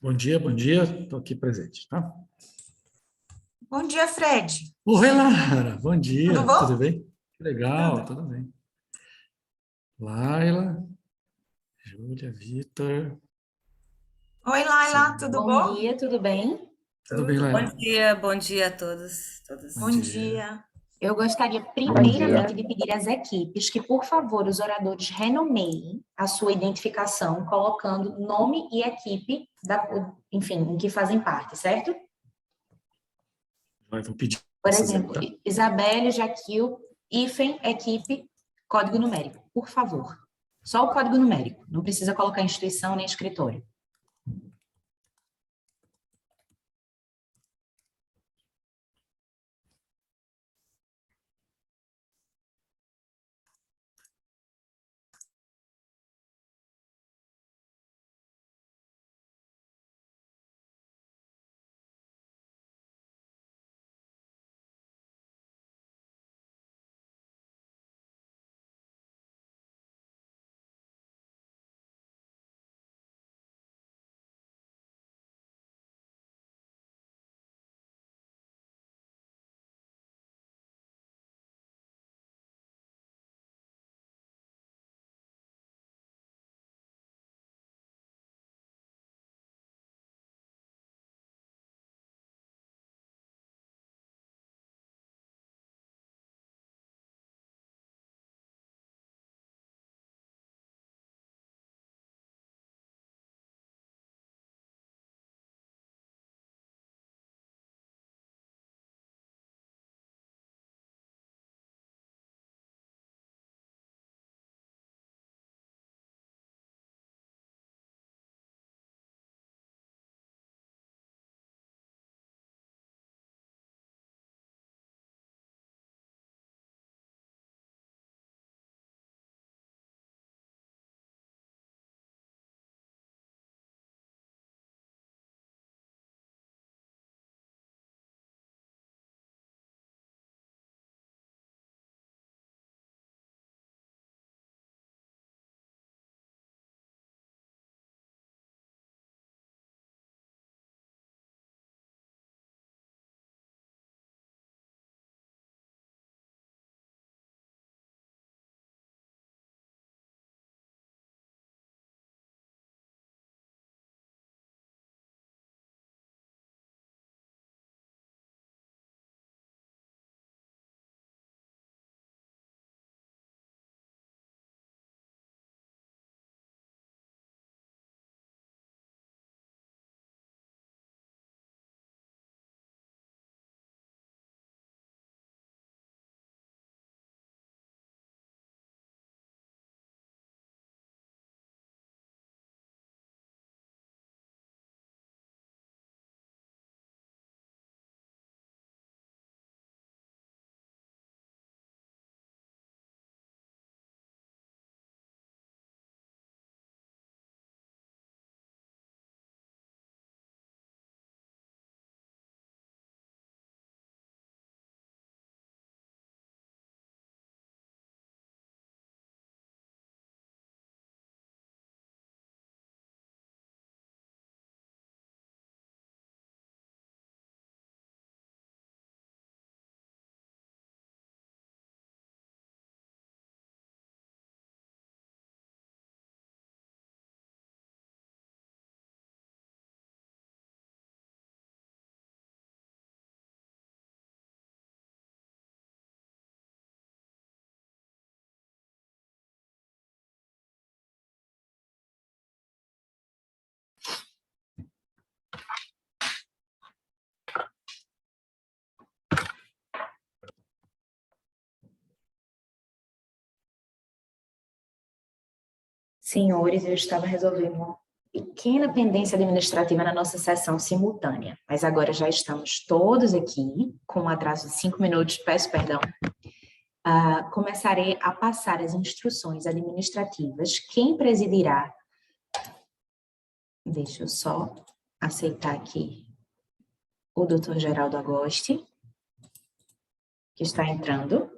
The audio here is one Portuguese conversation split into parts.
Bom dia, estou aqui presente, tá? Bom dia, Fred. Oi, Lara, bom Tudo dia, tudo bom? bem? Legal, Tudo. tudo bem. Laila, Júlia, Vitor, Oi, Laila, tudo Bom bom? dia, tudo bem? tudo bem, Tudo. Laila? Bom dia a todos, Bom todas. Bom dia. dia. Eu gostaria Bom dia. primeiramente de pedir às equipes que, por favor, os oradores renomeiem a sua identificação, colocando nome e equipe, enfim, em que fazem parte, certo? Vou pedir Por essas aí, exemplo, tá? Isabelle, Jaquil, hífen, equipe, código numérico, por favor. Só o código numérico, não precisa colocar instituição nem escritório. Senhores, eu estava resolvendo uma pequena pendência administrativa na nossa sessão simultânea, mas agora já estamos todos aqui, com um atraso de 5 minutos, peço perdão. Começarei a passar as instruções administrativas. Quem presidirá? Deixa eu só aceitar aqui o Dr. Geraldo Agosti, que está entrando.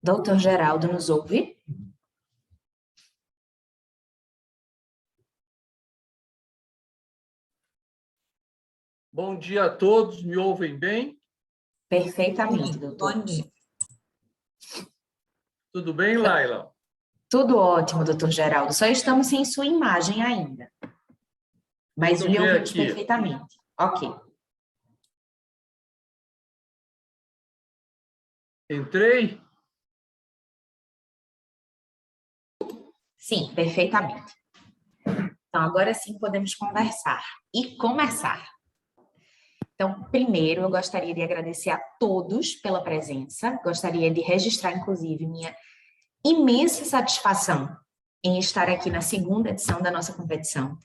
Doutor Geraldo nos ouve? Bom dia a todos, me ouvem bem? Perfeitamente, doutor. Bom dia. Tudo bem, Laila? Tudo ótimo, doutor Geraldo. Só estamos sem sua imagem ainda. Mas Deixa eu lhe ver ouvimos aqui. perfeitamente. Ok. Entrei? Sim, perfeitamente. Então, agora sim podemos conversar e começar. Então, primeiro, eu gostaria de agradecer a todos pela presença. Gostaria de registrar, inclusive, minha imensa satisfação em estar aqui na segunda edição da nossa competição.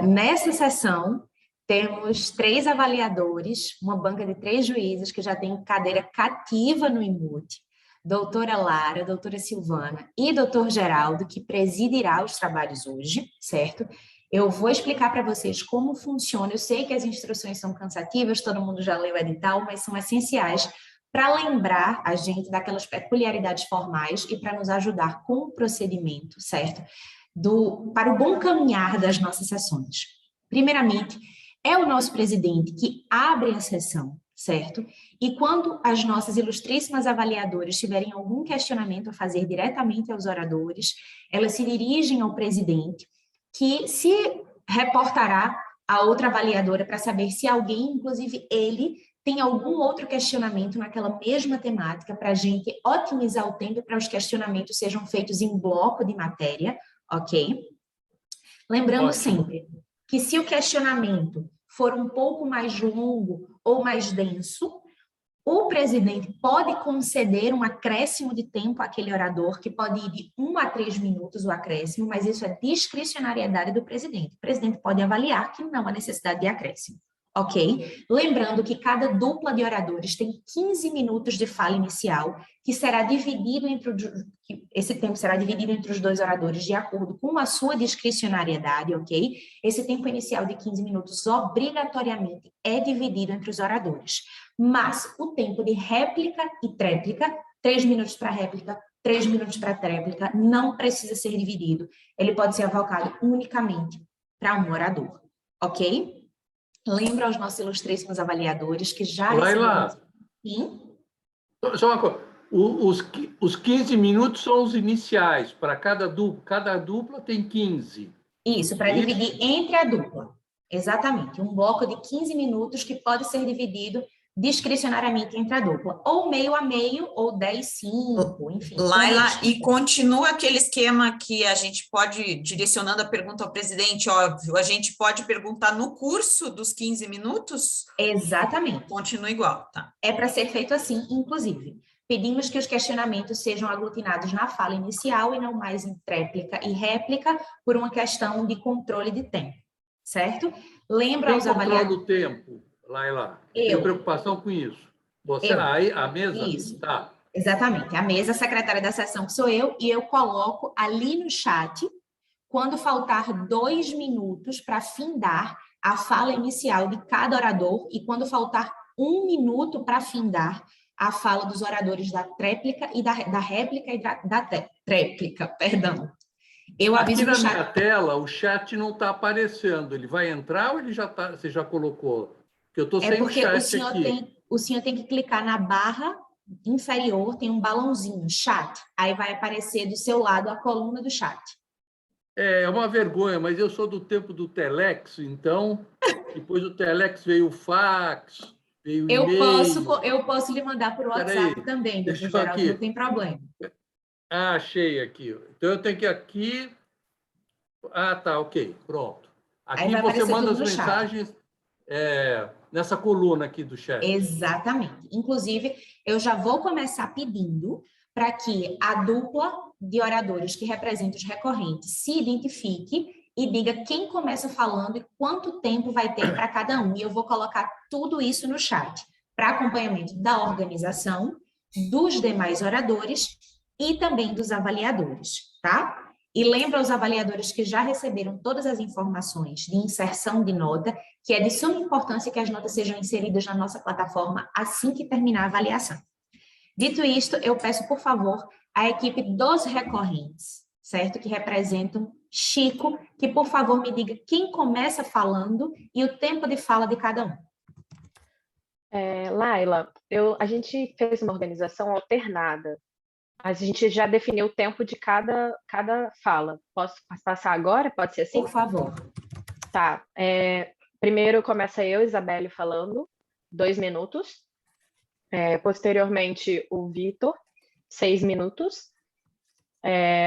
Nessa sessão, temos 3 avaliadores, uma banca de 3 juízes que já tem cadeira cativa no IMUT, doutora Lara, doutora Silvana e doutor Geraldo, que presidirá os trabalhos hoje, certo? Eu vou explicar para vocês como funciona. Eu sei que as instruções são cansativas, todo mundo já leu o edital, mas são essenciais para lembrar a gente daquelas peculiaridades formais e para nos ajudar com o procedimento, certo? Para o bom caminhar das nossas sessões. Primeiramente, é o nosso presidente que abre a sessão, certo? E quando as nossas ilustríssimas avaliadoras tiverem algum questionamento a fazer diretamente aos oradores, elas se dirigem ao presidente, que se reportará à outra avaliadora para saber se alguém, inclusive ele, tem algum outro questionamento naquela mesma temática para a gente otimizar o tempo para os questionamentos sejam feitos em bloco de matéria, ok? Lembrando Ótimo. sempre que se o questionamento for um pouco mais longo ou mais denso, o presidente pode conceder um acréscimo de tempo àquele orador, que pode ir de 1 a 3 minutos o acréscimo, mas isso é discricionariedade do presidente. O presidente pode avaliar que não há necessidade de acréscimo, ok? Lembrando que cada dupla de oradores tem 15 minutos de fala inicial, que será dividido esse tempo será dividido entre os 2 oradores de acordo com a sua discricionariedade, ok? Esse tempo inicial de 15 minutos obrigatoriamente é dividido entre os oradores. Mas o tempo de réplica e tréplica, 3 minutos para réplica, 3 minutos para tréplica, não precisa ser dividido. Ele pode ser avocado unicamente para um orador, ok? Lembro aos nossos ilustríssimos avaliadores que já Laila, Sim? só uma coisa. Os 15 minutos são os iniciais, para cada dupla tem 15. Isso, para dividir entre a dupla. Exatamente, um bloco de 15 minutos que pode ser dividido discricionariamente entre a dupla, ou meio a meio, ou 10-5, enfim. Laila, e continua aquele esquema que a gente pode, direcionando a pergunta ao presidente, óbvio, a gente pode perguntar no curso dos 15 minutos? Exatamente. Continua igual, tá? É para ser feito assim, inclusive. Pedimos que os questionamentos sejam aglutinados na fala inicial e não mais em tréplica e réplica, por uma questão de controle de tempo, certo? Lembra aos avaliadores... do tempo, Laila? Eu. Tenho preocupação com isso. Você, a mesa? Isso. Tá. Exatamente. A mesa secretária da sessão que sou eu, e eu coloco ali no chat, quando faltar 2 minutos para findar a fala inicial de cada orador e quando faltar 1 minuto para findar a fala dos oradores da tréplica e da réplica e da tréplica, perdão. Eu aviso Aqui na no chat. minha tela, o chat não está aparecendo. Ele vai entrar ou ele já tá, você já colocou? Porque eu estou sem o chat aqui. O senhor tem que clicar na barra inferior, tem um balãozinho, chat. Aí vai aparecer do seu lado a coluna do chat. É uma vergonha, mas eu sou do tempo do Telex, então, depois do Telex veio o fax, veio o e-mail. Eu posso lhe mandar por WhatsApp também, doutor Geraldo, não tem problema. Ah, achei aqui. Então, eu tenho que ir aqui... Ah, tá, ok, pronto. Aqui você manda as mensagens nessa coluna aqui do chat. Exatamente. Inclusive, eu já vou começar pedindo para que a dupla de oradores que representa os recorrentes se identifique e diga quem começa falando e quanto tempo vai ter para cada um. E eu vou colocar tudo isso no chat, para acompanhamento da organização, dos demais oradores e também dos avaliadores, tá? E lembra aos avaliadores que já receberam todas as informações de inserção de nota, que é de suma importância que as notas sejam inseridas na nossa plataforma assim que terminar a avaliação. Dito isto, eu peço, por favor, a equipe dos recorrentes, certo? Que representam Chico, que, por favor, me diga quem começa falando e o tempo de fala de cada um. Laila, a gente fez uma organização alternada. A gente já definiu o tempo de cada fala. Posso passar agora? Pode ser assim? Por favor. Tá. Primeiro começa eu, Isabelle, falando, 2 minutos. Posteriormente, o Vitor, 6 minutos.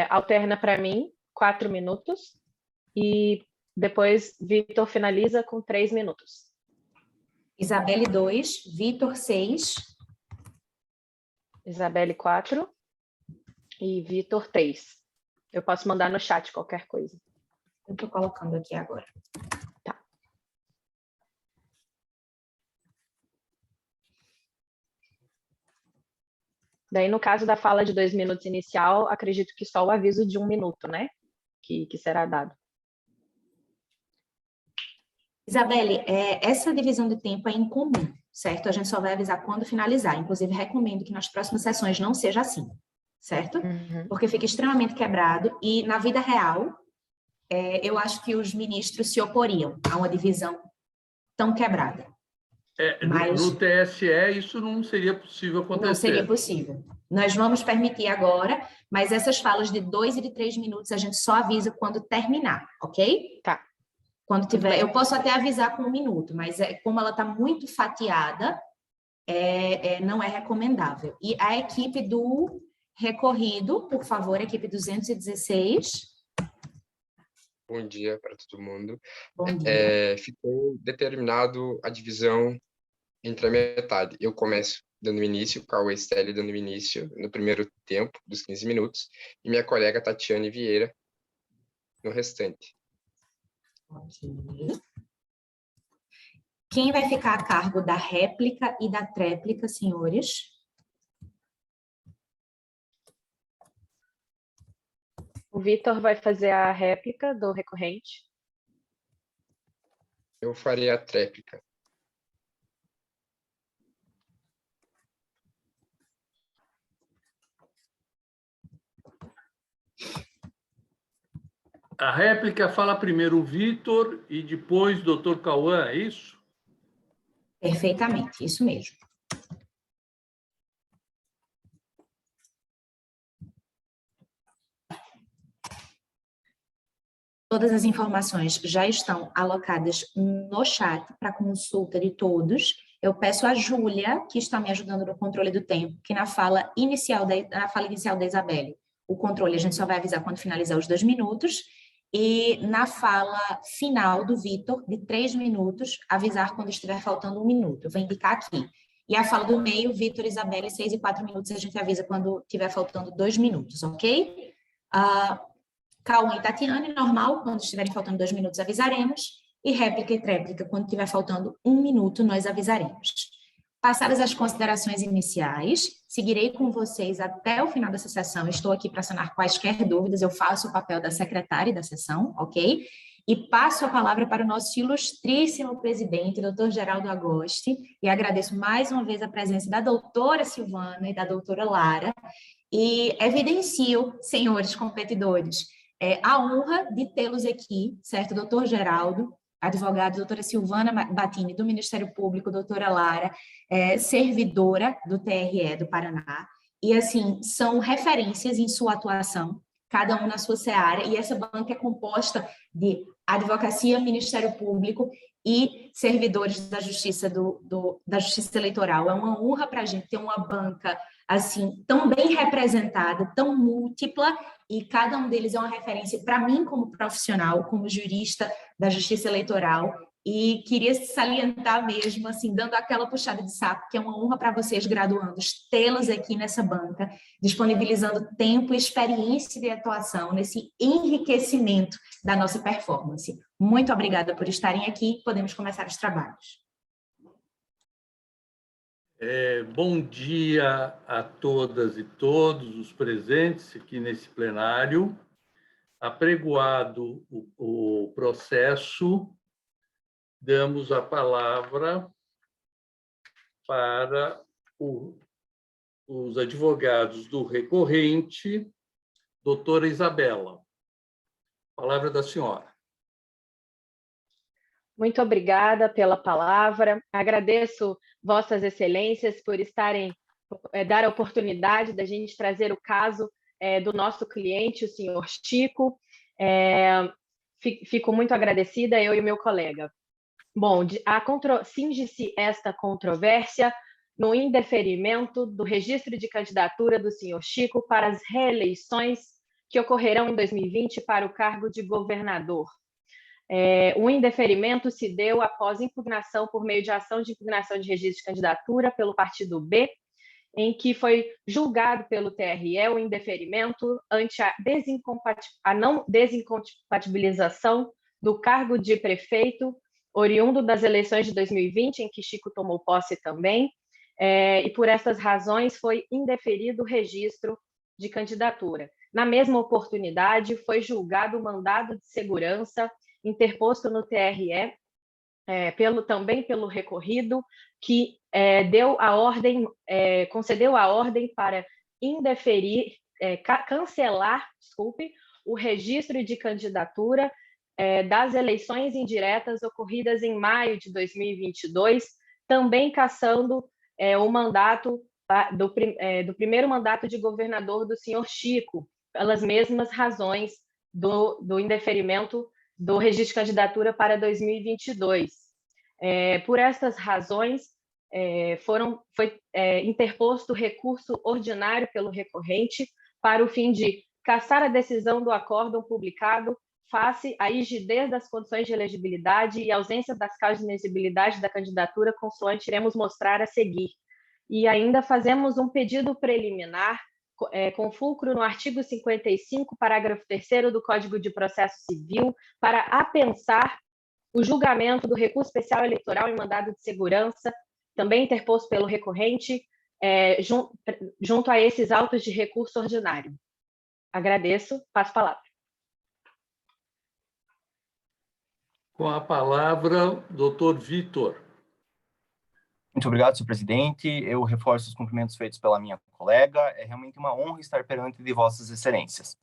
Alterna para mim, 4 minutos. E depois, Vitor finaliza com 3 minutos. Isabelle 2, Vitor 6. Isabelle 4 e Vitor 3. Eu posso mandar no chat qualquer coisa. Eu estou colocando aqui agora. Tá. Daí, no caso da fala de 2 minutos inicial, acredito que só o aviso de 1 minuto, né? Que será dado. Isabelle, essa divisão de tempo é incomum, certo? A gente só vai avisar quando finalizar. Inclusive, recomendo que nas próximas sessões não seja assim, certo? Uhum. Porque fica extremamente quebrado e, na vida real, eu acho que os ministros se oporiam a uma divisão tão quebrada. Mas No TSE, isso não seria possível acontecer. não seria possível. Nós vamos permitir agora, mas essas falas de 2 e de 3 minutos a gente só avisa quando terminar, ok? Tá. Quando tiver, eu posso até avisar com 1 minuto, mas como ela está muito fatiada, não é recomendável. E a equipe do recorrido, por favor, equipe 216. Bom dia para todo mundo. Bom dia. Ficou determinado a divisão entre a metade. Eu começo dando início, o Cauê Stelli dando início no primeiro tempo, dos 15 minutos, e minha colega Tatiane Vieira no restante. Ok. Quem vai ficar a cargo da réplica e da tréplica, senhores? O Vitor vai fazer a réplica do recorrente. Eu farei a tréplica. A réplica fala primeiro o Vitor e depois o Dr. Cauã, é isso? Perfeitamente, isso mesmo. Todas as informações já estão alocadas no chat para consulta de todos. Eu peço a Júlia, que está me ajudando no controle do tempo, que na fala inicial da Isabelle, o controle a gente só vai avisar quando finalizar os 2 minutos, e na fala final do Vitor, de 3 minutos, avisar quando estiver faltando 1 minuto. Eu vou indicar aqui. E a fala do meio, Vitor, Isabelle, 6 e 4 minutos, a gente avisa quando estiver faltando 2 minutos, ok? Cauã e Tatiane, normal, quando estiverem faltando 2 minutos, avisaremos. E réplica e tréplica, quando estiver faltando 1 minuto, nós avisaremos. Passadas as considerações iniciais, seguirei com vocês até o final dessa sessão. Estou aqui para sanar quaisquer dúvidas, eu faço o papel da secretária da sessão, ok? E passo a palavra para o nosso ilustríssimo presidente, doutor Geraldo Agosti, e agradeço mais uma vez a presença da doutora Silvana e da doutora Lara, e evidencio, senhores competidores, a honra de tê-los aqui, certo, doutor Geraldo, advogado, doutora Silvana Battini, do Ministério Público, doutora Lara, servidora do TRE do Paraná, e assim, são referências em sua atuação, cada um na sua seara, e essa banca é composta de advocacia, Ministério Público e servidores da Justiça, da Justiça Eleitoral. É uma honra para a gente ter uma banca assim, tão bem representada, tão múltipla, e cada um deles é uma referência para mim como profissional, como jurista da Justiça Eleitoral, e queria salientar mesmo, assim, dando aquela puxada de saco, que é uma honra para vocês, graduandos, tê-los aqui nessa banca, disponibilizando tempo e experiência de atuação nesse enriquecimento da nossa performance. Muito obrigada por estarem aqui, podemos começar os trabalhos. Bom dia a todas e todos os presentes aqui nesse plenário. Apregoado o processo, damos a palavra para o os advogados do recorrente, doutora Isabela. Palavra da senhora. Muito obrigada pela palavra. Agradeço Vossas Excelências por dar a oportunidade da gente trazer o caso do nosso cliente, o senhor Chico. Fico muito agradecida, eu e o meu colega. Bom, cinge-se esta controvérsia no indeferimento do registro de candidatura do senhor Chico para as reeleições que ocorrerão em 2020 para o cargo de governador. O indeferimento se deu após impugnação por meio de ação de impugnação de registro de candidatura pelo partido B, em que foi julgado pelo TRE o indeferimento ante a não desincompatibilização do cargo de prefeito, oriundo das eleições de 2020, em que Chico tomou posse também, e por essas razões foi indeferido o registro de candidatura. Na mesma oportunidade, foi julgado o mandado de segurança interposto no TRE, também pelo recorrido, que concedeu a ordem para cancelar, o registro de candidatura das eleições indiretas ocorridas em maio de 2022, também cassando o mandato do primeiro mandato de governador do senhor Chico, pelas mesmas razões do indeferimento do registro de candidatura para 2022. Por estas razões, foi interposto recurso ordinário pelo recorrente para o fim de cassar a decisão do acórdão publicado face à rigidez das condições de elegibilidade e ausência das causas de inexigibilidade da candidatura, consoante iremos mostrar a seguir. E ainda fazemos um pedido preliminar com fulcro no artigo 55, parágrafo 3º do Código de Processo Civil, para apensar o julgamento do recurso especial eleitoral em mandado de segurança, também interposto pelo recorrente, junto a esses autos de recurso ordinário. Agradeço, passo a palavra. Com a palavra, doutor Vitor. Muito obrigado, senhor presidente. Eu reforço os cumprimentos feitos pela minha colega. É realmente uma honra estar perante de vossas excelências.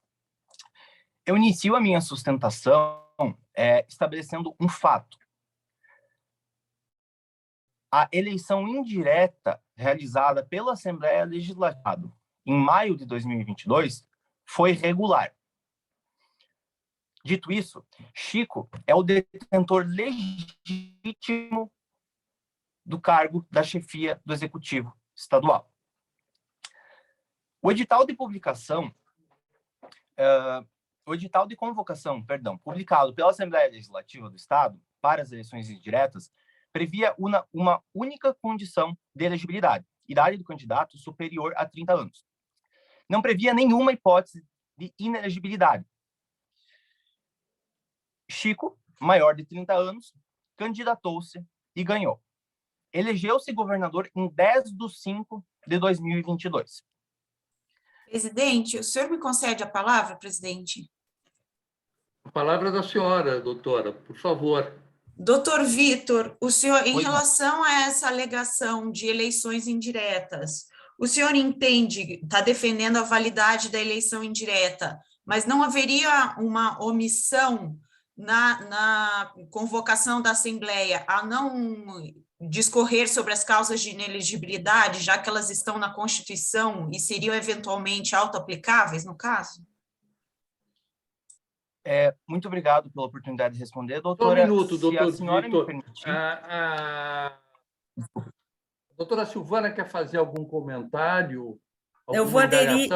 Eu inicio a minha sustentação estabelecendo um fato. A eleição indireta realizada pela Assembleia Legislativa em maio de 2022 foi regular. Dito isso, Chico é o detentor legítimo do cargo da chefia do Executivo Estadual. O edital de convocação, publicado pela Assembleia Legislativa do Estado para as eleições indiretas, previa uma única condição de elegibilidade, idade do candidato superior a 30 anos. Não previa nenhuma hipótese de inelegibilidade. Chico, maior de 30 anos, candidatou-se e ganhou. Elegeu-se governador em 10/5 de 2022. Presidente, o senhor me concede a palavra, presidente? A palavra da senhora, doutora, por favor. Doutor Vitor, o senhor, em relação a essa alegação de eleições indiretas, o senhor entende, está defendendo a validade da eleição indireta, mas não haveria uma omissão na convocação da Assembleia a não discorrer sobre as causas de inelegibilidade, já que elas estão na Constituição e seriam eventualmente auto-aplicáveis, no caso? Muito obrigado pela oportunidade de responder, doutora. Só um minuto, doutor a senhora Vitor. me permitir... A doutora Silvana quer fazer algum comentário? Eu vou aderir.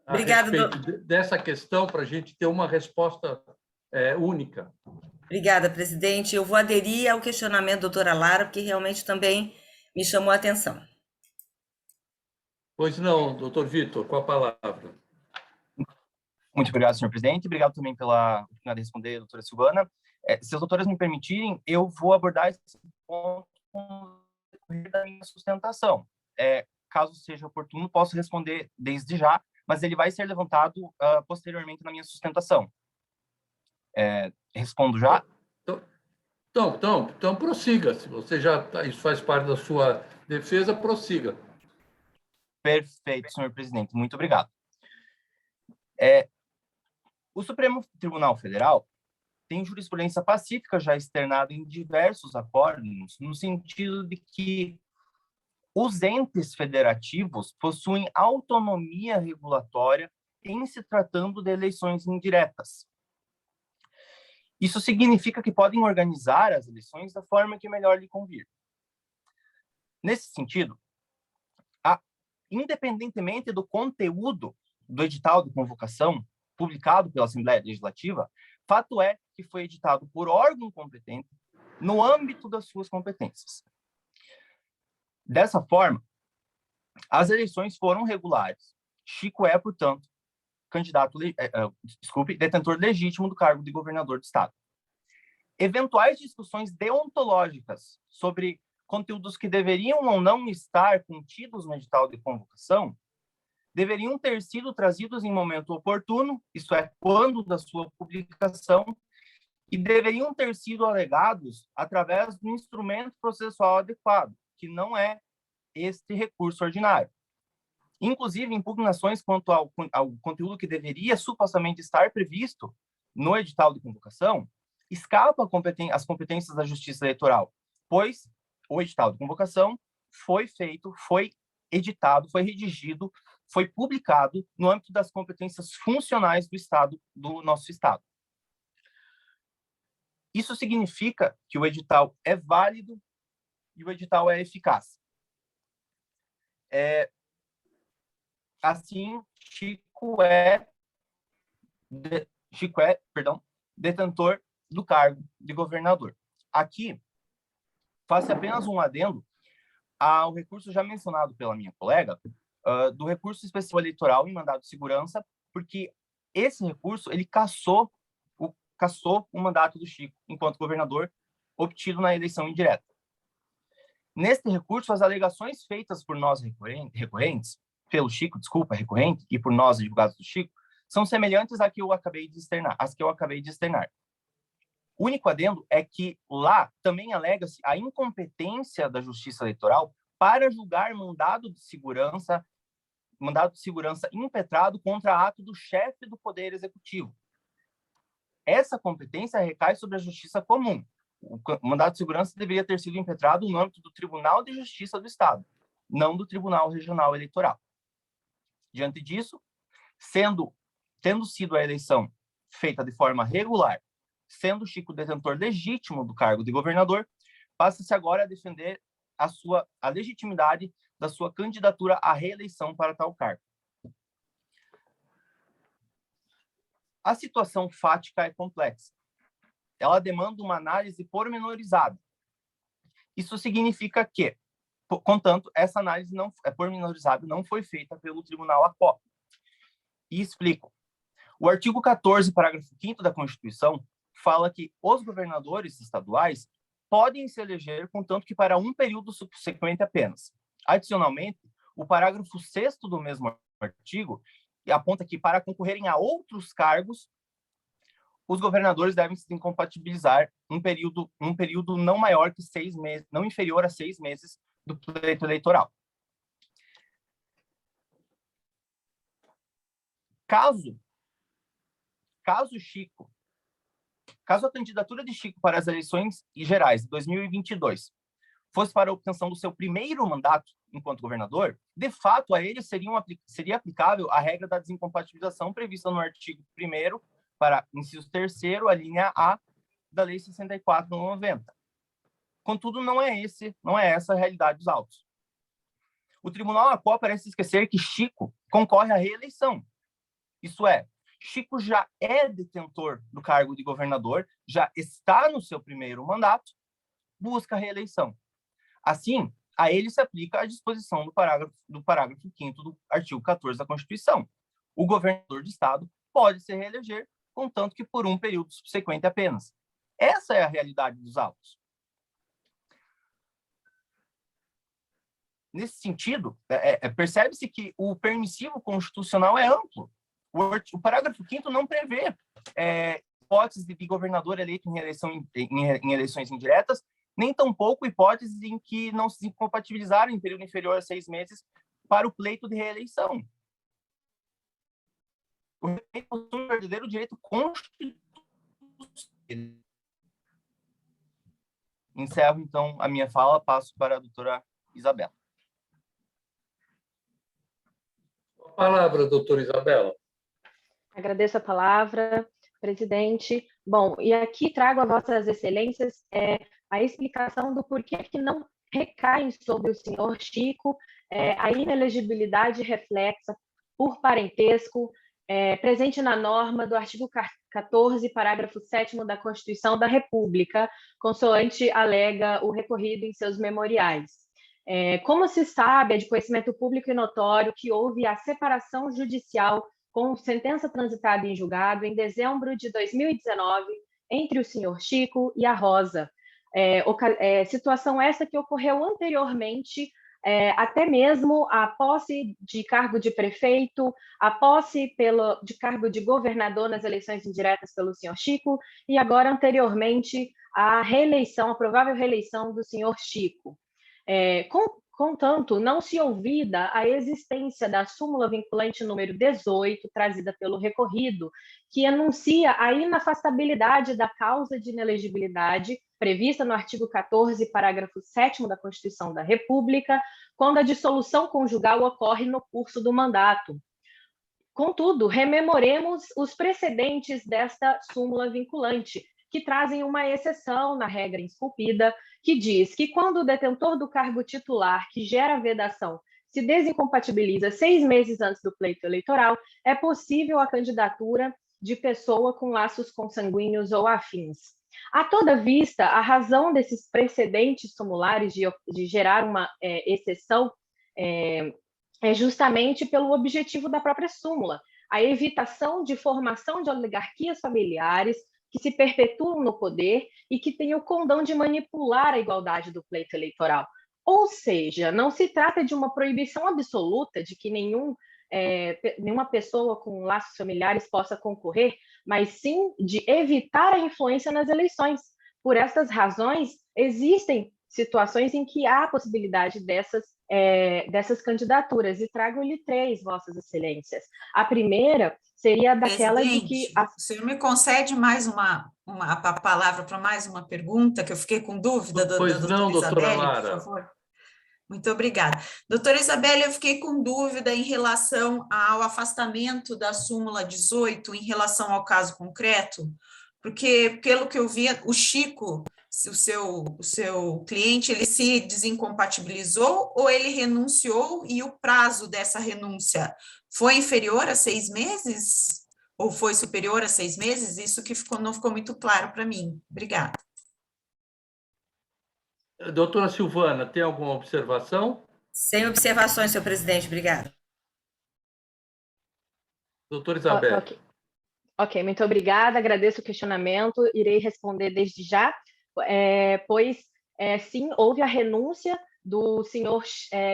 A respeito dessa questão, para a gente ter uma resposta única. Obrigada, presidente. Eu vou aderir ao questionamento da doutora Lara, porque realmente também me chamou a atenção. Pois não, doutor Vitor, com a palavra. Muito obrigado, senhor presidente. Obrigado também pela oportunidade de responder, doutora Silvana. Se as doutoras me permitirem, eu vou abordar esse ponto no decorrer da minha sustentação. Caso seja oportuno, posso responder desde já, mas ele vai ser levantado posteriormente na minha sustentação. Respondo já? Então, prossiga. Se você isso faz parte da sua defesa, prossiga. Perfeito, senhor presidente. Muito obrigado. O Supremo Tribunal Federal tem jurisprudência pacífica já externada em diversos acórdãos, no sentido de que os entes federativos possuem autonomia regulatória em se tratando de eleições indiretas. Isso significa que podem organizar as eleições da forma que melhor lhe convir. Nesse sentido, independentemente do conteúdo do edital de convocação publicado pela Assembleia Legislativa, fato é que foi editado por órgão competente no âmbito das suas competências. Dessa forma, as eleições foram regulares. Chico é, portanto, detentor legítimo do cargo de governador do estado. Eventuais discussões deontológicas sobre conteúdos que deveriam ou não estar contidos no edital de convocação deveriam ter sido trazidos em momento oportuno, isto é, quando da sua publicação, e deveriam ter sido alegados através do instrumento processual adequado, que não é este recurso ordinário. Inclusive, impugnações quanto ao conteúdo que deveria supostamente estar previsto no edital de convocação escapa às competências da Justiça Eleitoral, pois o edital de convocação foi feito, foi editado, foi redigido, foi publicado no âmbito das competências funcionais do Estado, do nosso Estado. Isso significa que o edital é válido e o edital é eficaz. Assim, Chico é detentor do cargo de governador. Aqui, faço apenas um adendo ao recurso já mencionado pela minha colega, do recurso especial eleitoral em mandado de segurança, porque esse recurso, ele cassou o mandato do Chico enquanto governador, obtido na eleição indireta. Neste recurso, as alegações feitas por nós recorrentes, e por nós, advogados do Chico, são semelhantes às que eu acabei de externar. O único adendo é que lá também alega-se a incompetência da Justiça Eleitoral para julgar mandado de segurança impetrado contra ato do chefe do Poder Executivo. Essa competência recai sobre a Justiça Comum. O mandado de segurança deveria ter sido impetrado no âmbito do Tribunal de Justiça do Estado, não do Tribunal Regional Eleitoral. Diante disso, tendo sido a eleição feita de forma regular, sendo Chico detentor legítimo do cargo de governador, passa-se agora a defender a legitimidade da sua candidatura à reeleição para tal cargo. A situação fática é complexa. Ela demanda uma análise pormenorizada. Isso significa que, contanto, essa análise pormenorizada não foi feita pelo Tribunal ACOP. E explico. O artigo 14, parágrafo 5º da Constituição, fala que os governadores estaduais podem se eleger, contanto que para um período subsequente apenas. Adicionalmente, o parágrafo 6º do mesmo artigo aponta que, para concorrerem a outros cargos, os governadores devem se incompatibilizar um período não maior que 6 meses, não inferior a 6 meses do pleito eleitoral. Caso a candidatura de Chico para as eleições gerais de 2022 fosse para a obtenção do seu primeiro mandato enquanto governador, de fato, a ele seria aplicável a regra da desincompatibilização prevista no artigo 1º, para inciso 3º, a linha A da Lei 64/90. Contudo, não é essa a realidade dos autos. O Tribunal ACOP parece esquecer que Chico concorre à reeleição. Isso é, Chico já é detentor do cargo de governador, já está no seu primeiro mandato, busca a reeleição. Assim, a ele se aplica a disposição do parágrafo 5º do artigo 14 da Constituição. O governador de estado pode se reeleger, contanto que por um período subsequente apenas. Essa é a realidade dos autos. Nesse sentido, percebe-se que o permissivo constitucional é amplo. O parágrafo 5º não prevê hipóteses de governador eleito em eleições indiretas, nem tampouco hipóteses em que não se incompatibilizaram em período inferior a 6 meses para o pleito de reeleição. O referente possui um verdadeiro direito constitucional. Encerro, então, a minha fala, passo para a doutora Isabela. A palavra, doutora Isabela. Agradeço a palavra, presidente. Bom, e aqui trago a vossas excelências a explicação do porquê que não recai sobre o senhor Chico a inelegibilidade reflexa por parentesco presente na norma do artigo 14, parágrafo 7º da Constituição da República, consoante alega o recorrido em seus memoriais. Como se sabe, é de conhecimento público e notório que houve a separação judicial com sentença transitada em julgado em dezembro de 2019 entre o senhor Chico e a Rosa. Situação essa que ocorreu anteriormente, até mesmo a posse de cargo de prefeito, a posse de cargo de governador nas eleições indiretas pelo senhor Chico, e agora, anteriormente, a provável reeleição do senhor Chico. Contanto, não se ouvida a existência da súmula vinculante número 18, trazida pelo recorrido, que anuncia a inafastabilidade da causa de inelegibilidade prevista no artigo 14, parágrafo 7º da Constituição da República, quando a dissolução conjugal ocorre no curso do mandato. Contudo, rememoremos os precedentes desta súmula vinculante, que trazem uma exceção na regra esculpida, que diz que quando o detentor do cargo titular que gera a vedação se desincompatibiliza 6 meses antes do pleito eleitoral, é possível a candidatura de pessoa com laços consanguíneos ou afins. A toda vista, a razão desses precedentes sumulares de gerar uma exceção é justamente pelo objetivo da própria súmula, a evitação de formação de oligarquias familiares que se perpetuam no poder e que têm o condão de manipular a igualdade do pleito eleitoral. Ou seja, não se trata de uma proibição absoluta de que nenhuma pessoa com laços familiares possa concorrer, mas sim de evitar a influência nas eleições. Por estas razões, existem situações em que há a possibilidade dessas candidaturas, e trago-lhe 3, vossas excelências. A primeira seria daquela de que... O senhor me concede mais a palavra para mais uma pergunta, que eu fiquei com dúvida da doutora Isabelle, por favor? Muito obrigada. Doutora Isabelle, eu fiquei com dúvida em relação ao afastamento da súmula 18 em relação ao caso concreto, porque, pelo que eu vi, o Chico, o seu cliente, ele se desincompatibilizou ou ele renunciou e o prazo dessa renúncia foi inferior a 6 meses? Ou foi superior a 6 meses? Isso que não ficou muito claro para mim. Obrigada. Doutora Silvana, tem alguma observação? Sem observações, senhor presidente. Obrigada. Doutora Isabelle. Ok, muito obrigada. Agradeço o questionamento. Irei responder desde já, pois, sim, houve a renúncia do senhor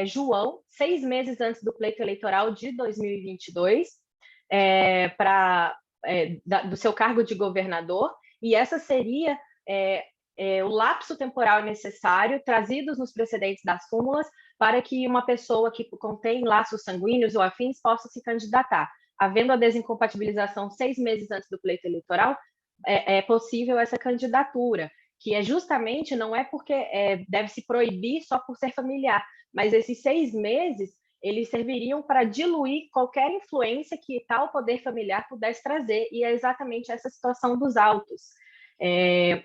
João, 6 meses antes do pleito eleitoral de 2022, do seu cargo de governador, e essa seria o lapso temporal necessário, trazidos nos precedentes das súmulas, para que uma pessoa que contém laços sanguíneos ou afins possa se candidatar. Havendo a desincompatibilização 6 meses antes do pleito eleitoral, é possível essa candidatura, que justamente não é porque deve se proibir só por ser familiar, mas esses 6 meses, eles serviriam para diluir qualquer influência que tal poder familiar pudesse trazer, e é exatamente essa situação dos autos.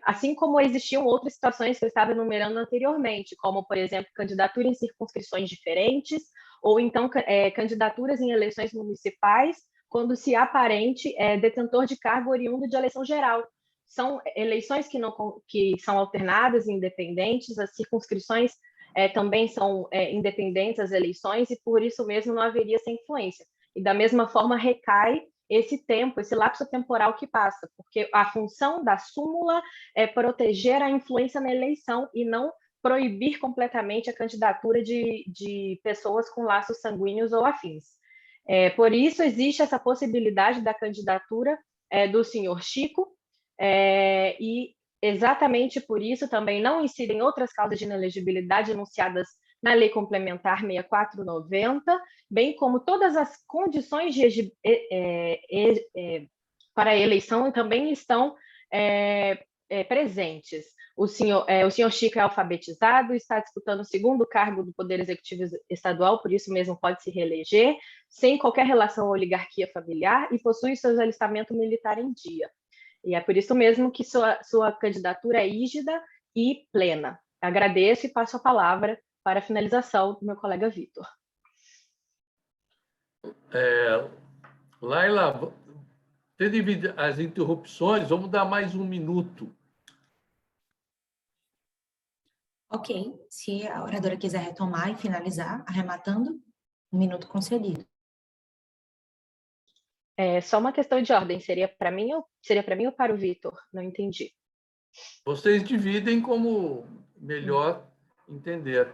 Assim como existiam outras situações que eu estava enumerando anteriormente, como, por exemplo, candidatura em circunscrições diferentes, ou então candidaturas em eleições municipais, quando se aparente detentor de cargo oriundo de eleição geral. São eleições que são alternadas e independentes, as circunscrições também são independentes, as eleições, e por isso mesmo não haveria essa influência. E da mesma forma recai esse tempo, esse lapso temporal que passa, porque a função da súmula é proteger a influência na eleição e não proibir completamente a candidatura de pessoas com laços sanguíneos ou afins. Por isso, existe essa possibilidade da candidatura do senhor Chico, e exatamente por isso também não incidem outras causas de inelegibilidade enunciadas na Lei Complementar 6490, bem como todas as condições para a eleição também estão presentes. O senhor Chico é alfabetizado, está disputando o segundo cargo do Poder Executivo Estadual, por isso mesmo pode se reeleger, sem qualquer relação à oligarquia familiar e possui seu alistamento militar em dia. E é por isso mesmo que sua candidatura é rígida e plena. Agradeço e passo a palavra para a finalização do meu colega Vitor. Laila, tendo as interrupções, vamos dar mais 1 minuto. Ok, se a oradora quiser retomar e finalizar, arrematando, 1 minuto concedido. Só uma questão de ordem, seria para mim ou para o Vitor? Não entendi. Vocês dividem como melhor entender.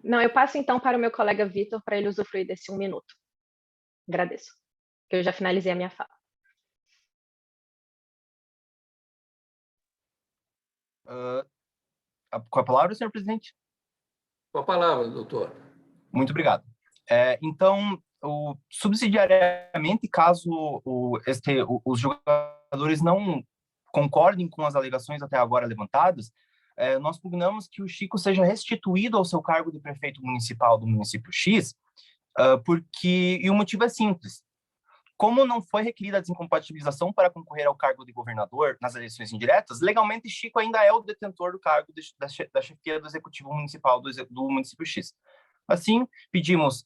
Não, eu passo então para o meu colega Vitor, para ele usufruir desse 1 minuto. Agradeço, que eu já finalizei a minha fala. Com a palavra, senhor presidente. Com a palavra, doutor. Muito obrigado. Então, subsidiariamente, caso os jogadores não concordem com as alegações até agora levantadas, nós pugnamos que o Chico seja restituído ao seu cargo de prefeito municipal do município X, e o motivo é simples. Como não foi requerida a desincompatibilização para concorrer ao cargo de governador nas eleições indiretas, legalmente Chico ainda é o detentor do cargo da chefia do Executivo Municipal do município X. Assim, pedimos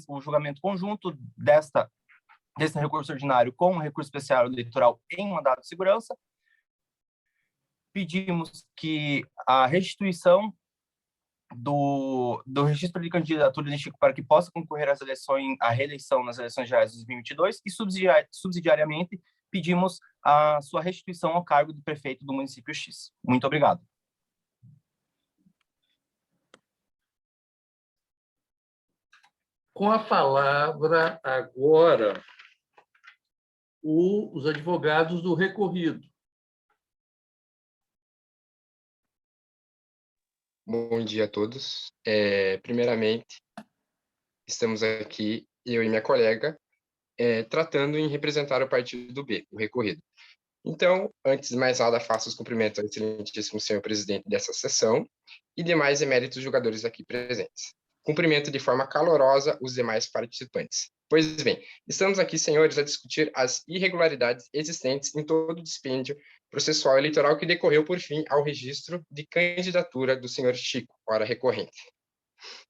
o julgamento conjunto desse recurso ordinário com o recurso especial eleitoral em mandado de segurança. Pedimos que a restituição do registro de candidatura de Chico para que possa concorrer à reeleição nas eleições gerais de 2022 e, subsidiariamente, pedimos a sua restituição ao cargo de prefeito do município X. Muito obrigado. Com a palavra, agora, os advogados do recorrido. Bom dia a todos. Primeiramente, estamos aqui, eu e minha colega, tratando em representar o partido B, o recorrido. Então, antes de mais nada, faço os cumprimentos ao excelentíssimo senhor presidente dessa sessão e demais eméritos julgadores aqui presentes. Cumprimento de forma calorosa os demais participantes. Pois bem, estamos aqui, senhores, a discutir as irregularidades existentes em todo o dispêndio processual eleitoral que decorreu, por fim, ao registro de candidatura do senhor Chico, ora recorrente.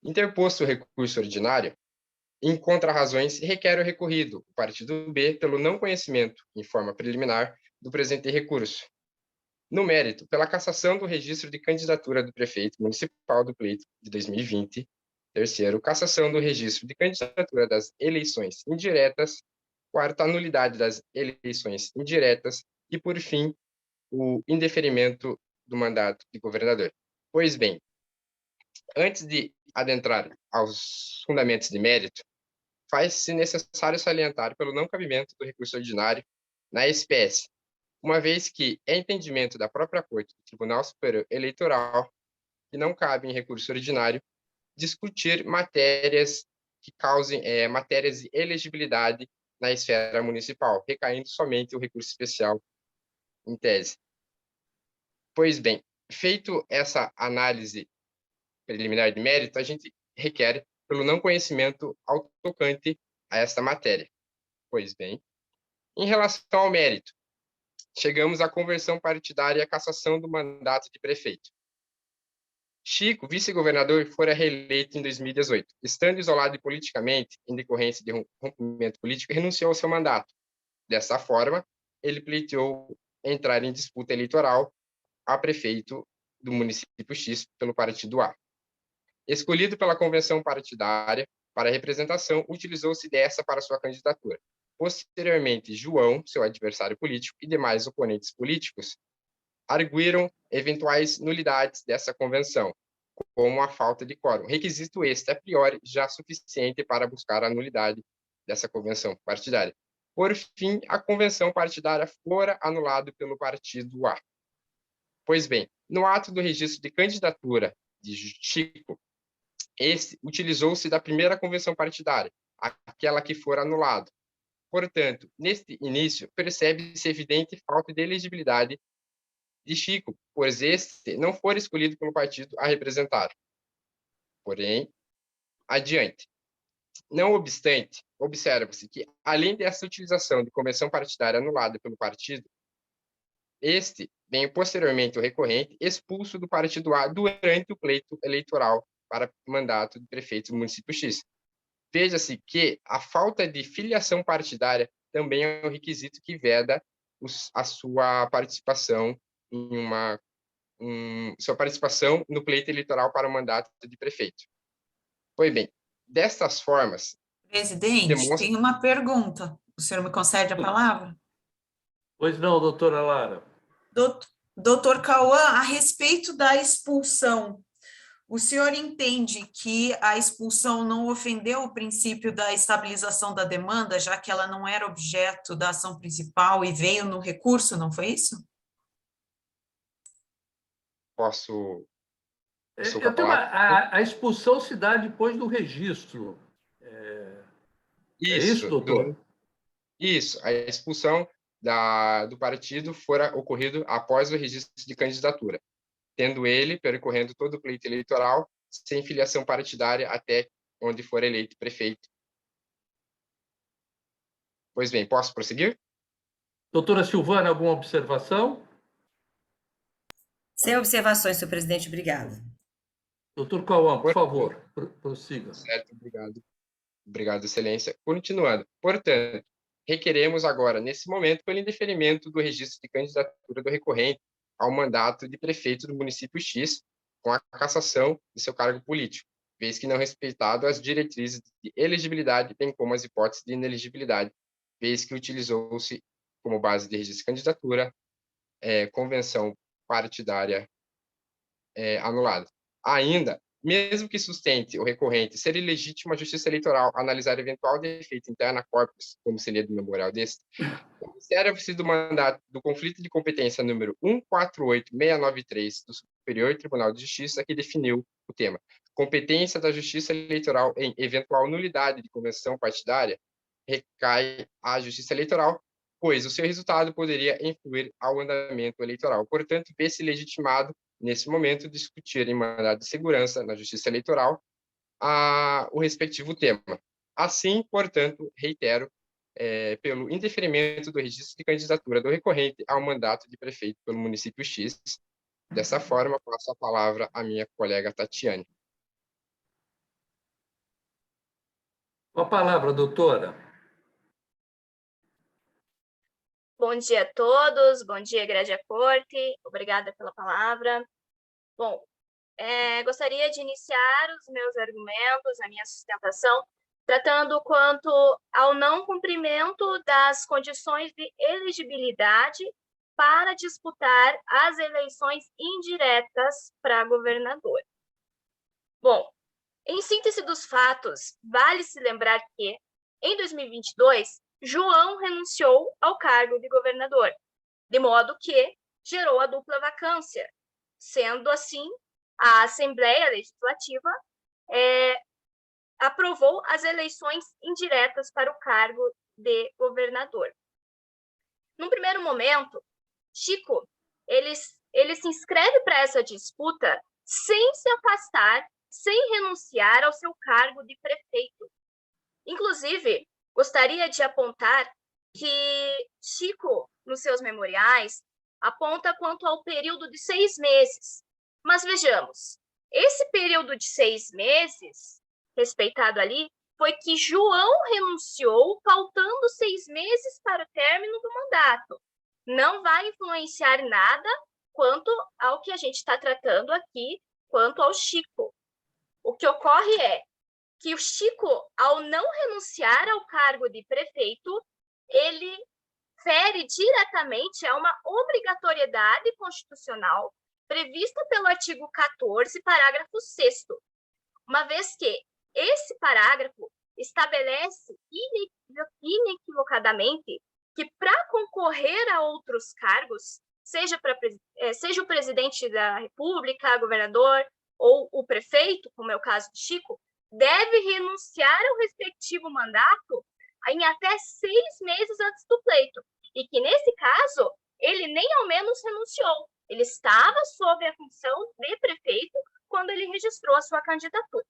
Interposto o recurso ordinário, em contrarrazões, requer o recorrido, o partido B, pelo não conhecimento, em forma preliminar, do presente recurso. No mérito, pela cassação do registro de candidatura do prefeito municipal do pleito de 2020. Terceiro, cassação do registro de candidatura das eleições indiretas. Quarto, a nulidade das eleições indiretas. E, por fim, o indeferimento do mandato de governador. Pois bem, antes de adentrar aos fundamentos de mérito, faz-se necessário salientar pelo não cabimento do recurso ordinário na espécie, uma vez que é entendimento da própria Corte do Tribunal Superior Eleitoral que não cabe em recurso ordinário discutir matérias que causem matérias de elegibilidade na esfera municipal, recaindo somente o recurso especial em tese. Pois bem, feito essa análise preliminar de mérito, a gente requer pelo não conhecimento ao tocante a esta matéria. Pois bem, em relação ao mérito, chegamos à conversão partidária e à cassação do mandato de prefeito. Chico, vice-governador, fora reeleito em 2018. Estando isolado politicamente, em decorrência de rompimento político, renunciou ao seu mandato. Dessa forma, ele pleiteou entrar em disputa eleitoral a prefeito do município X pelo partido A. Escolhido pela convenção partidária para a representação, utilizou-se dessa para sua candidatura. Posteriormente, João, seu adversário político, e demais oponentes políticos arguíram eventuais nulidades dessa convenção, como a falta de quórum. Requisito este, a priori, já suficiente para buscar a nulidade dessa convenção partidária. Por fim, a convenção partidária fora anulada pelo partido A. Pois bem, no ato do registro de candidatura de Chico, utilizou-se da primeira convenção partidária, aquela que for anulada. Portanto, neste início, percebe-se evidente falta de elegibilidade de Chico, pois este não for escolhido pelo partido a representar. Porém, adiante. Não obstante, observa-se que, além dessa utilização de convenção partidária anulada pelo partido, este vem posteriormente o recorrente expulso do partido A durante o pleito eleitoral para mandato de prefeito do município X. Veja-se que a falta de filiação partidária também é um requisito que veda a sua participação sua participação no pleito eleitoral para o mandato de prefeito. Pois bem, destas formas... Presidente, tem uma pergunta. O senhor me concede a palavra? Pois não, doutora Lara. Doutor Cauã, a respeito da expulsão, o senhor entende que a expulsão não ofendeu o princípio da estabilização da demanda, já que ela não era objeto da ação principal e veio no recurso, não foi isso? Posso a expulsão se dá depois do registro. É isso, doutor? Isso, a expulsão do partido fora ocorrido após o registro de candidatura, tendo ele percorrendo todo o pleito eleitoral sem filiação partidária até onde for eleito prefeito. Pois bem, posso prosseguir? Doutora Silvana, alguma observação? Sem observações, senhor presidente, obrigada. Doutor Cauã, por favor, prossiga. Certo, obrigado. Obrigado, excelência. Continuando. Portanto, requeremos agora, nesse momento, pelo indeferimento do registro de candidatura do recorrente ao mandato de prefeito do município X, com a cassação de seu cargo político, vez que não respeitado as diretrizes de elegibilidade, bem como as hipóteses de inelegibilidade, vez que utilizou-se como base de registro de candidatura convenção partidária anulada. Ainda, mesmo que sustente o recorrente ser ilegítimo a Justiça Eleitoral analisar eventual defeito interna corpus, como se lê do memorial deste, observa-se do mandato do conflito de competência número 148693 do Superior Tribunal de Justiça, que definiu o tema. Competência da Justiça Eleitoral em eventual nulidade de convenção partidária recai à Justiça Eleitoral, pois o seu resultado poderia influir ao andamento eleitoral. Portanto, vê-se legitimado, nesse momento, discutir em mandado de segurança na Justiça Eleitoral o respectivo tema. Assim, portanto, reitero, pelo indeferimento do registro de candidatura do recorrente ao mandato de prefeito pelo município X. Dessa forma, passo a palavra à minha colega Tatiane. Com a palavra, doutora. Bom dia a todos, bom dia, Igreja Corte, obrigada pela palavra. Bom, gostaria de iniciar os meus argumentos, a minha sustentação, tratando quanto ao não cumprimento das condições de elegibilidade para disputar as eleições indiretas para governador. Bom, em síntese dos fatos, vale se lembrar que, em 2022, João renunciou ao cargo de governador, de modo que gerou a dupla vacância. Sendo assim, a Assembleia Legislativa aprovou as eleições indiretas para o cargo de governador. Num primeiro momento, Chico, ele se inscreve para essa disputa sem se afastar, sem renunciar ao seu cargo de prefeito. Inclusive, gostaria de apontar que Chico, nos seus memoriais, aponta quanto ao período de 6 meses. Mas vejamos, esse período de 6 meses, respeitado ali, foi que João renunciou, faltando 6 meses para o término do mandato. Não vai influenciar nada quanto ao que a gente está tratando aqui, quanto ao Chico. O que ocorre é que o Chico, ao não renunciar ao cargo de prefeito, ele fere diretamente a uma obrigatoriedade constitucional prevista pelo artigo 14, parágrafo 6º, uma vez que esse parágrafo estabelece inequivocadamente que, para concorrer a outros cargos, seja o presidente da República, governador, ou o prefeito, como é o caso de Chico, deve renunciar ao respectivo mandato em até 6 meses antes do pleito. E que, nesse caso, ele nem ao menos renunciou. Ele estava sob a função de prefeito quando ele registrou a sua candidatura.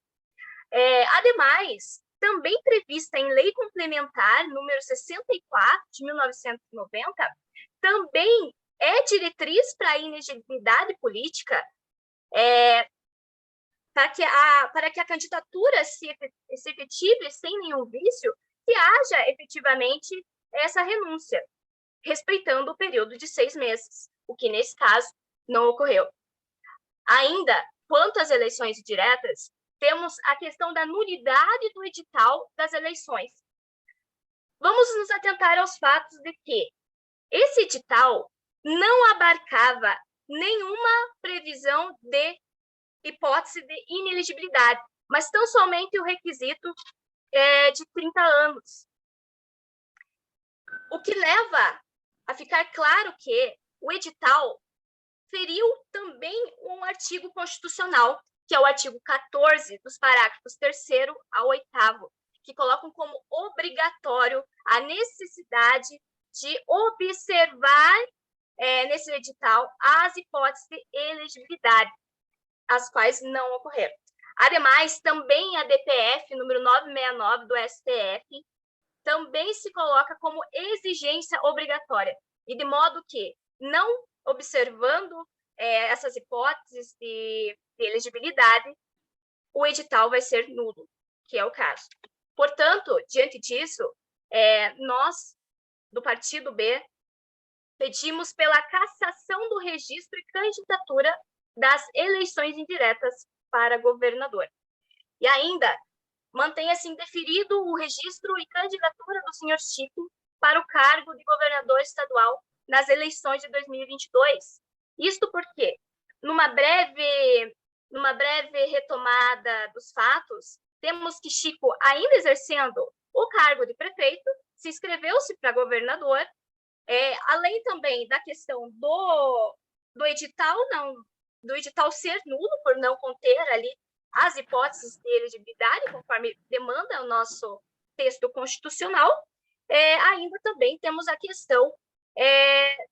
Ademais, também prevista em Lei Complementar número 64 de 1990, também é diretriz para a inegibilidade política para que a candidatura se efetive sem nenhum vício, que haja efetivamente essa renúncia, respeitando o período de 6 meses, o que nesse caso não ocorreu. Ainda, quanto às eleições diretas, temos a questão da nulidade do edital das eleições. Vamos nos atentar aos fatos de que esse edital não abarcava nenhuma previsão de hipótese de inelegibilidade, mas tão somente o requisito de 30 anos. O que leva a ficar claro que o edital feriu também um artigo constitucional, que é o artigo 14, dos parágrafos 3º ao 8º, que colocam como obrigatório a necessidade de observar nesse edital as hipóteses de elegibilidade, as quais não ocorreram. Ademais, também a DPF número 969 do STF também se coloca como exigência obrigatória, e de modo que, não observando essas hipóteses de elegibilidade, o edital vai ser nulo, que é o caso. Portanto, diante disso, nós, do Partido B, pedimos pela cassação do registro e candidatura das eleições indiretas para governador. E ainda, mantenha-se indeferido o registro e candidatura do senhor Chico para o cargo de governador estadual nas eleições de 2022. Isto porque, numa breve retomada dos fatos, temos que Chico, ainda exercendo o cargo de prefeito, se inscreveu-se para governador, além também da questão do edital ser nulo, por não conter ali as hipóteses de elegibilidade, conforme demanda o nosso texto constitucional. Ainda também temos a questão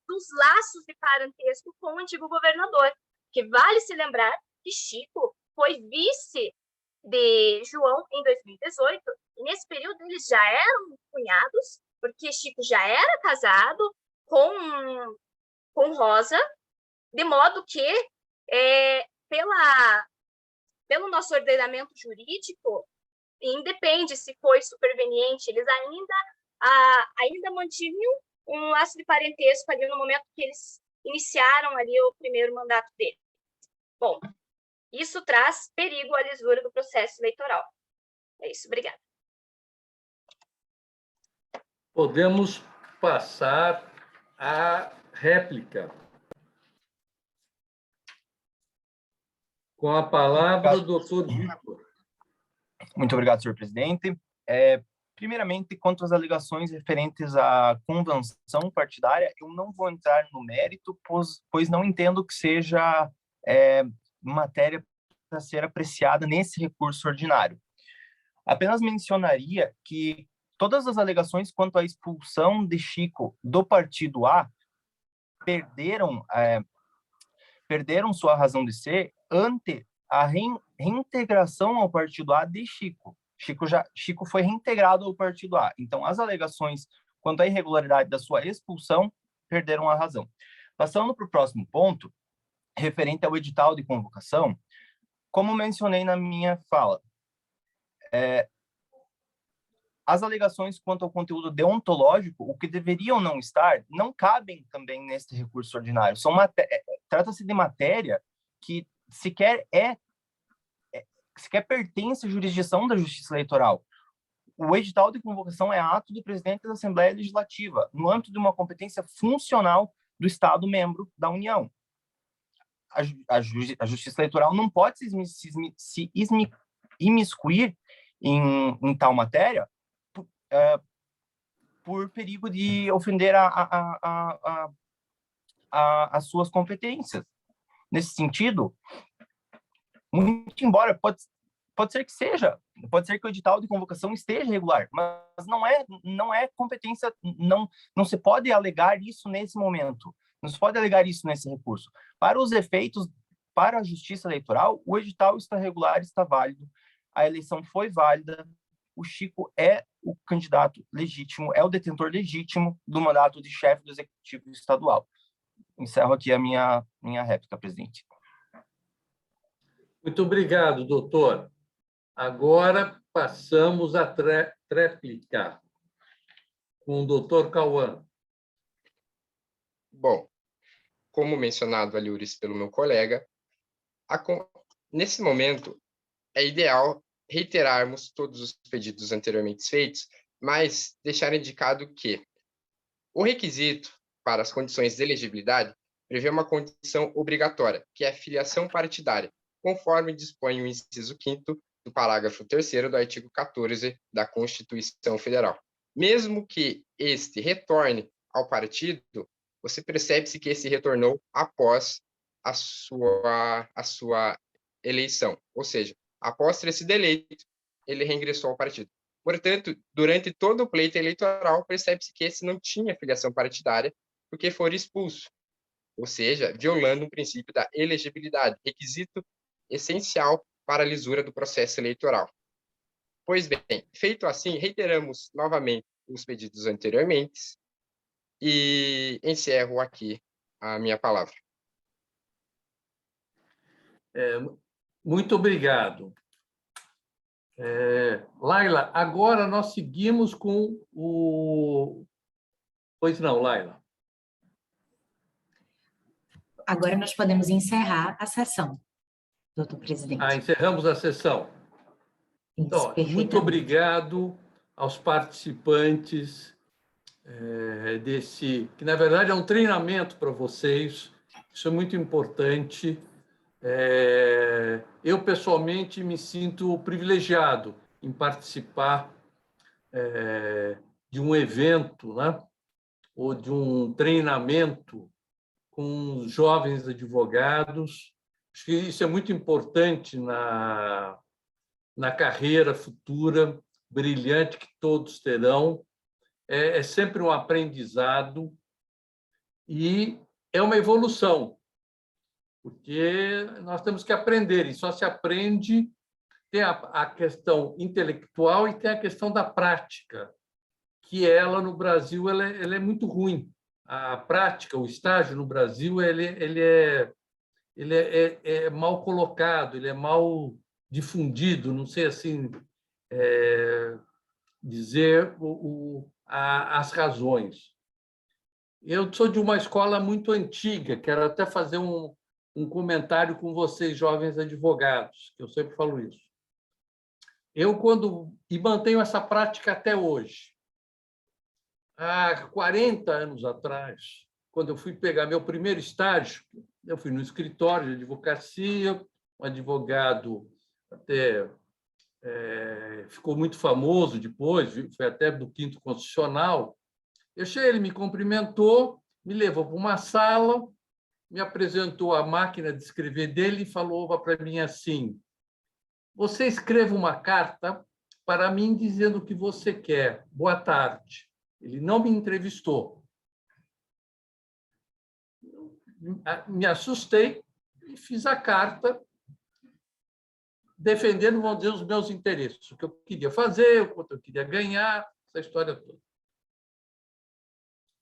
dos laços de parentesco com o antigo governador, que vale se lembrar que Chico foi vice de João em 2018, e nesse período eles já eram cunhados, porque Chico já era casado com Rosa, de modo que, pelo nosso ordenamento jurídico, independe se foi superveniente, eles ainda mantinham um laço de parentesco ali no momento que eles iniciaram ali o primeiro mandato dele. Bom, isso traz perigo à lisura do processo eleitoral. É isso, obrigada. Podemos passar à réplica. Com a palavra, o doutor Vitor. Muito obrigado, senhor presidente. Primeiramente, quanto às alegações referentes à convenção partidária, eu não vou entrar no mérito, pois não entendo que seja matéria para ser apreciada nesse recurso ordinário. Apenas mencionaria que todas as alegações quanto à expulsão de Chico do Partido A perderam sua razão de ser ante a reintegração ao Partido A de Chico. Chico foi reintegrado ao Partido A. Então, as alegações quanto à irregularidade da sua expulsão perderam a razão. Passando para o próximo ponto, referente ao edital de convocação, como mencionei na minha fala, as alegações quanto ao conteúdo deontológico, o que deveriam não estar, não cabem também neste recurso ordinário. Trata-se de matéria que sequer pertence à jurisdição da Justiça Eleitoral. O edital de convocação é ato do presidente da Assembleia Legislativa, no âmbito de uma competência funcional do Estado-membro da União. A Justiça Eleitoral não pode se imiscuir em tal matéria por perigo de ofender as suas competências. Nesse sentido, Muito embora pode ser que seja, pode ser que o edital de convocação esteja irregular, mas não é competência, não se pode alegar isso nesse momento, não se pode alegar isso nesse recurso. Para os efeitos, para a Justiça Eleitoral, o edital está regular, está válido, a eleição foi válida, o Chico é o candidato legítimo, é o detentor legítimo do mandato de chefe do Executivo Estadual. Encerro aqui a minha réplica, presidente. Muito obrigado, doutor. Agora passamos à tréplica com o doutor Cauã. Bom, como mencionado ali, Uris, pelo meu colega, nesse momento é ideal reiterarmos todos os pedidos anteriormente feitos, mas deixar indicado que o requisito para as condições de elegibilidade prevê uma condição obrigatória, que é a filiação partidária, conforme dispõe o inciso 5º do parágrafo 3º do artigo 14 da Constituição Federal. Mesmo que este retorne ao partido, você percebe-se que esse retornou após a sua eleição, ou seja, após ter sido eleito, ele reingressou ao partido. Portanto, durante todo o pleito eleitoral, percebe-se que esse não tinha filiação partidária, porque foi expulso, ou seja, violando o princípio da elegibilidade, requisito essencial para a lisura do processo eleitoral. Pois bem, feito assim, reiteramos novamente os pedidos anteriormente e encerro aqui a minha palavra. Muito obrigado. Laila, agora nós seguimos com o... Pois não, Laila. Agora nós podemos encerrar a sessão, doutor presidente. Encerramos a sessão. Então, muito obrigado aos participantes desse, que na verdade é um treinamento para vocês, isso é muito importante. Eu, pessoalmente, me sinto privilegiado em participar de um evento, né, ou de um treinamento com os jovens advogados. Acho que isso é muito importante na carreira futura, brilhante, que todos terão. É sempre um aprendizado e é uma evolução, porque nós temos que aprender, e só se aprende, tem a questão intelectual e tem a questão da prática, que ela, no Brasil, ela é muito ruim. A prática, o estágio no Brasil, ele é mal colocado, ele é mal difundido, não sei assim dizer as razões. Eu sou de uma escola muito antiga, quero até fazer um comentário com vocês, jovens advogados, que eu sempre falo isso. E mantenho essa prática até hoje. Há 40 anos atrás, quando eu fui pegar meu primeiro estágio, eu fui no escritório de advocacia, um advogado até ficou muito famoso depois, foi até do 5º Constitucional. Eu cheguei, ele me cumprimentou, me levou para uma sala, me apresentou a máquina de escrever dele e falou para mim assim: você escreva uma carta para mim dizendo o que você quer. Boa tarde. Ele não me entrevistou. Me assustei e fiz a carta defendendo, vamos dizer, os meus interesses, o que eu queria fazer, o quanto eu queria ganhar, essa história toda.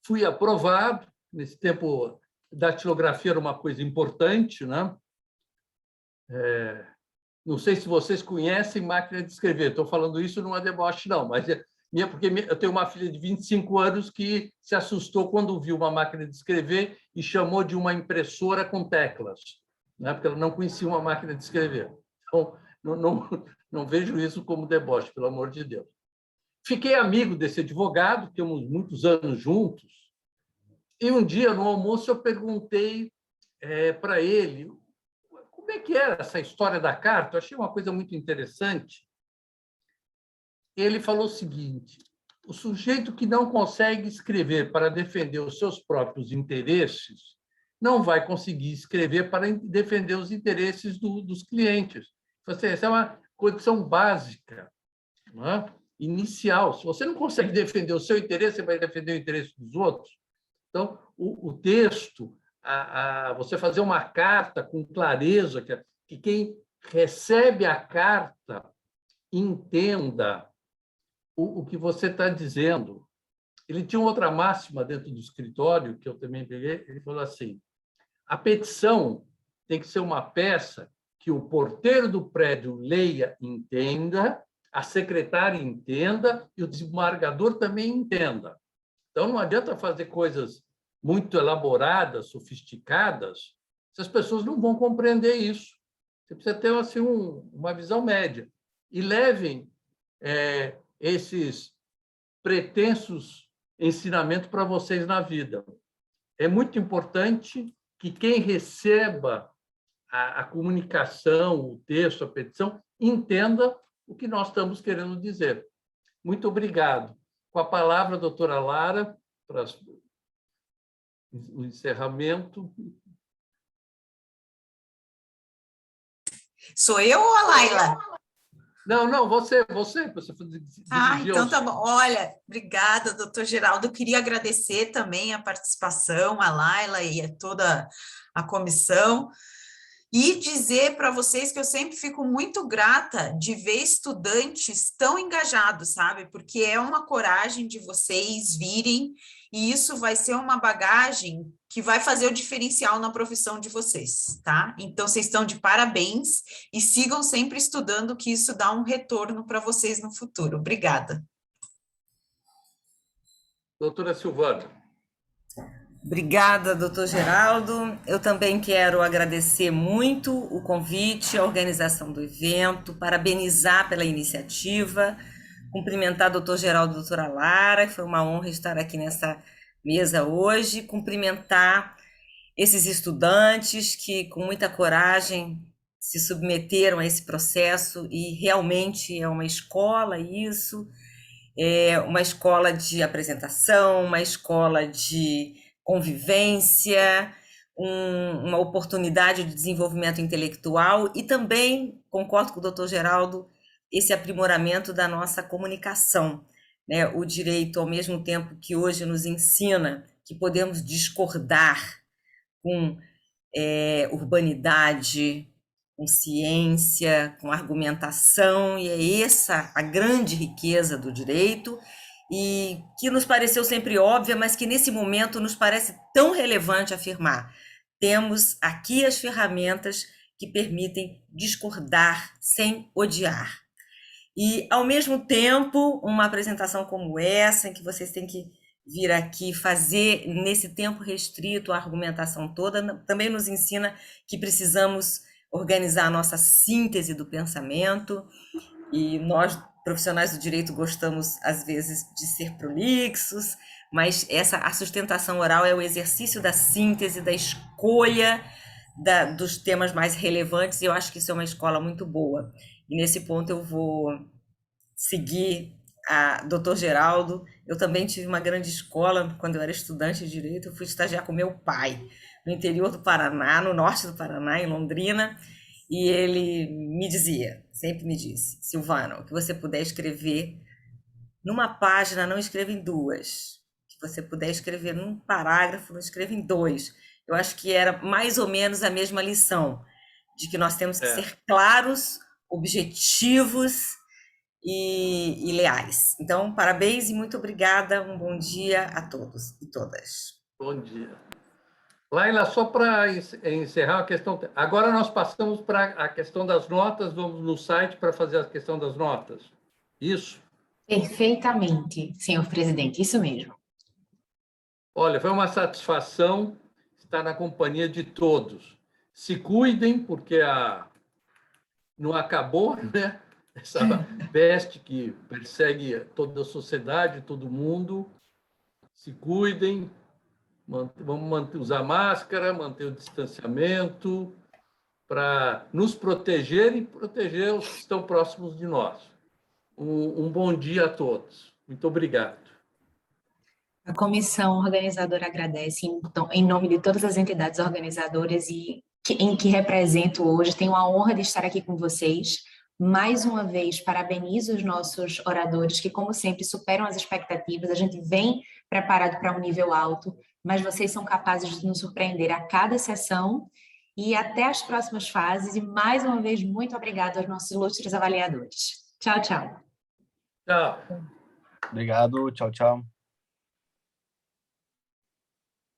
Fui aprovado. Nesse tempo, datilografia era uma coisa importante, né? Não sei se vocês conhecem máquina de escrever. Estou falando isso não é deboche, não, mas porque eu tenho uma filha de 25 anos que se assustou quando viu uma máquina de escrever e chamou de uma impressora com teclas, né? Porque ela não conhecia uma máquina de escrever. Então, não vejo isso como deboche, pelo amor de Deus. Fiquei amigo desse advogado, temos muitos anos juntos, e um dia, no almoço, eu perguntei para ele como é que era essa história da carta. Eu achei uma coisa muito interessante. Ele falou o seguinte: o sujeito que não consegue escrever para defender os seus próprios interesses não vai conseguir escrever para defender os interesses dos clientes. Essa é uma condição básica, não é? Inicial. Se você não consegue defender o seu interesse, você vai defender o interesse dos outros. Então, o texto, você fazer uma carta com clareza, que quem recebe a carta entenda o que você está dizendo. Ele tinha outra máxima dentro do escritório, que eu também peguei, ele falou assim, a petição tem que ser uma peça que o porteiro do prédio leia e entenda, a secretária entenda e o desembargador também entenda. Então, não adianta fazer coisas muito elaboradas, sofisticadas, se as pessoas não vão compreender isso. Você precisa ter assim, uma visão média. E levem esses pretensos ensinamentos para vocês na vida. É muito importante que quem receba a comunicação, o texto, a petição, entenda o que nós estamos querendo dizer. Muito obrigado. Com a palavra, a doutora Lara, para o encerramento. Sou eu ou a Laila? Não, você Então tá bom. Olha, obrigada, doutor Geraldo. Eu queria agradecer também a participação, a Laila e a toda a comissão, e dizer para vocês que eu sempre fico muito grata de ver estudantes tão engajados, sabe? Porque é uma coragem de vocês virem, e isso vai ser uma bagagem que vai fazer o diferencial na profissão de vocês, tá? Então, vocês estão de parabéns e sigam sempre estudando, que isso dá um retorno para vocês no futuro. Obrigada. Doutora Silvana. Obrigada, doutor Geraldo. Eu também quero agradecer muito o convite, a organização do evento, parabenizar pela iniciativa, cumprimentar o doutor Geraldo e a doutora Lara, que foi uma honra estar aqui nessa mesa hoje, cumprimentar esses estudantes que, com muita coragem, se submeteram a esse processo, e realmente é uma escola isso, é uma escola de apresentação, uma escola de convivência, uma oportunidade de desenvolvimento intelectual e também, concordo com o doutor Geraldo, esse aprimoramento da nossa comunicação, né? O direito, ao mesmo tempo que hoje nos ensina que podemos discordar com urbanidade, com ciência, com argumentação, e é essa a grande riqueza do direito, e que nos pareceu sempre óbvia, mas que nesse momento nos parece tão relevante afirmar. Temos aqui as ferramentas que permitem discordar sem odiar. E, ao mesmo tempo, uma apresentação como essa, em que vocês têm que vir aqui fazer, nesse tempo restrito, a argumentação toda, também nos ensina que precisamos organizar a nossa síntese do pensamento, e nós, profissionais do direito, gostamos, às vezes, de ser prolixos, mas a sustentação oral é o exercício da síntese, da escolha dos temas mais relevantes, e eu acho que isso é uma escola muito boa. E nesse ponto eu vou seguir a doutor Geraldo. Eu também tive uma grande escola quando eu era estudante de direito. Eu fui estagiar com meu pai no interior do Paraná, no norte do Paraná, em Londrina, e ele me dizia, sempre me disse, Silvana, o que você puder escrever numa página, não escreva em duas. O que você puder escrever num parágrafo, não escreva em dois. Eu acho que era mais ou menos a mesma lição, de que nós temos que ser claros, objetivos e leais. Então, parabéns e muito obrigada. Um bom dia a todos e todas. Bom dia. Laila, só para encerrar a questão... Agora nós passamos para a questão das notas, vamos no site para fazer a questão das notas. Isso? Perfeitamente, senhor presidente, isso mesmo. Olha, foi uma satisfação estar na companhia de todos. Se cuidem, porque não acabou, né? Essa peste que persegue toda a sociedade, todo mundo. Se cuidem, vamos usar máscara, manter o distanciamento, para nos proteger e proteger os que estão próximos de nós. Um bom dia a todos. Muito obrigado. A comissão organizadora agradece, então, em nome de todas as entidades organizadoras em que represento hoje. Tenho a honra de estar aqui com vocês. Mais uma vez, parabenizo os nossos oradores, que, como sempre, superam as expectativas. A gente vem preparado para um nível alto, mas vocês são capazes de nos surpreender a cada sessão e até as próximas fases. E, mais uma vez, muito obrigada aos nossos ilustres avaliadores. Tchau, tchau. Tchau. Obrigado, tchau, tchau.